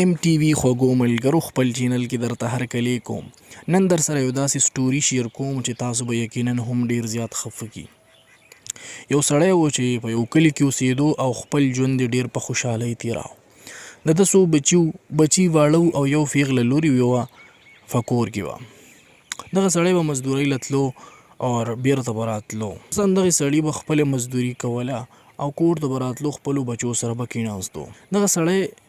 ام ټي وي خوږو ملګرو خپل چینل کې درته هرکلی کوم. نن در سره یو داسې سټوري شیر کوم چې تاسو به یقینا هم ډیر زیات خفه کی. یو سړی و چې په یو کلي کې اوسېدو او خپل ژوند ډیر په خوشحالۍ تیراو. د ده څو بچي واړه او یو پیغله لور یوه فکور کې وه. دغه سړی به مزدورۍ له تلو او بیرته به راتلو. دغه سړي به خپله مزدوري کوله او کور ته به راتلو، خپلو بچو سره به کېناستو. دغه سړی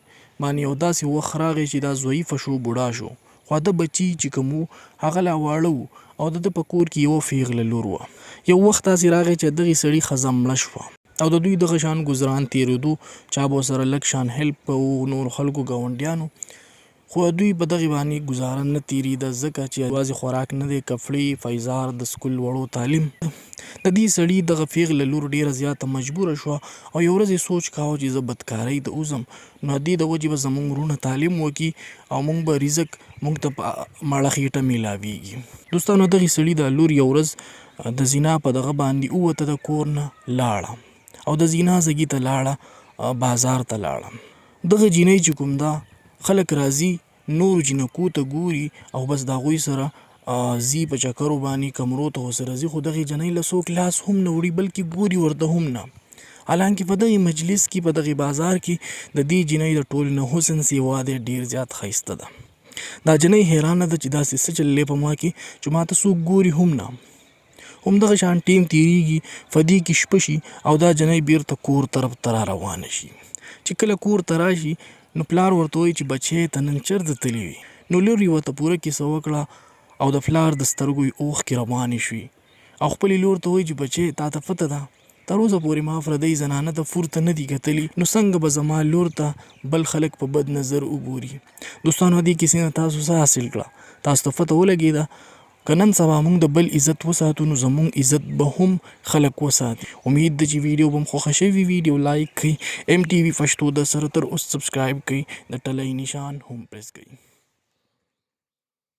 باندې یو داسې وخت راغی چې دا ضعیفه شو، بوډا شو، خو د بچي چې کوم وو هغه لا واړه وو او د ده په کور کې یوه پیغله لور وه. یو وخت داسې راغی چې دغې سړي ښځه مړه شوه او د دوی دغه شان ګزران تېرېدو، چا به ورسره لږ شان هیلپ کوو، نور خلکو ګاونډیانو، خو دوی په دغې باندې ګزاره نه تېرېده ځکه چې یوازې خوراک نه دی، کپړې، فیضار، د سکول وړو تعلیم. د دې سړي دغه پیغله لور ډېره زیاته مجبوره شوه او یو ورځ یې سوچ کاوه چې زه بدکارۍ ته وځم، نو دې د وجې به زموږ وروڼه تعلیم وکړي او موږ به رزق موږ ته په مړه خېټه میلاویږي. دوستانو، دغې سړي دا لور یو ورځ د زنا په دغه باندې ووته، د کور نه لاړه او د زنا ځګي ته لاړه، بازار ته لاړه. دغه جینۍ چې کوم ده، خلک راځي نورو جینکو ته ګوري او بس د هغوی سره ځي په چکرو باندې، کمرو ته ورسره ځي، خو دغې جنۍ له څوک لاس هم نه وړي بلکې ګوري ورته هم نه. حالانکه په دغې مجلس کې، په دغې بازار کې د دې جنۍ د ټولو نه حسن سیوا دی ډېر زیات ښایسته ده. دا جنۍ حیرانه ده چې داسې څه چل دی په ما کې چې ما ته څوک ګوري هم نه. همدغه شان ټیم تېرېږي، په دې کې شپه شي او دا جنۍ بیرته کور طرف ته را روانه شي. چې کله کور ته راشي نو پلار ورته وایي چې بچی ته نن چېرته تللی وي؟ نو لور یې ورته پوره کیسه وکړه او د پلار د سترګو یې اوښکې روانې شوې او خپلې لور ته وایي چې بچی تا ته پته ده تر اوسه پورې ما پردۍ زنانه ته فور ته نه دي کتلي، نو څنګه به زما لور ته بل خلک په بد نظر وګوري. دوستانو، دې کیسې نه تاسو څه حاصل کړه؟ تاسو ته پته ولګېده که نن سبا موږ د بل عزت وساتو نو زموږ عزت به هم خلک وساتي. امید ده چې ویډیو به هم خوښه شوي، ویډیو لایک کړئ، ام ټي وي پښتو د سره تر اوس سبسکرایب کړئ، د ټلۍ نشان هم پریس کړئ.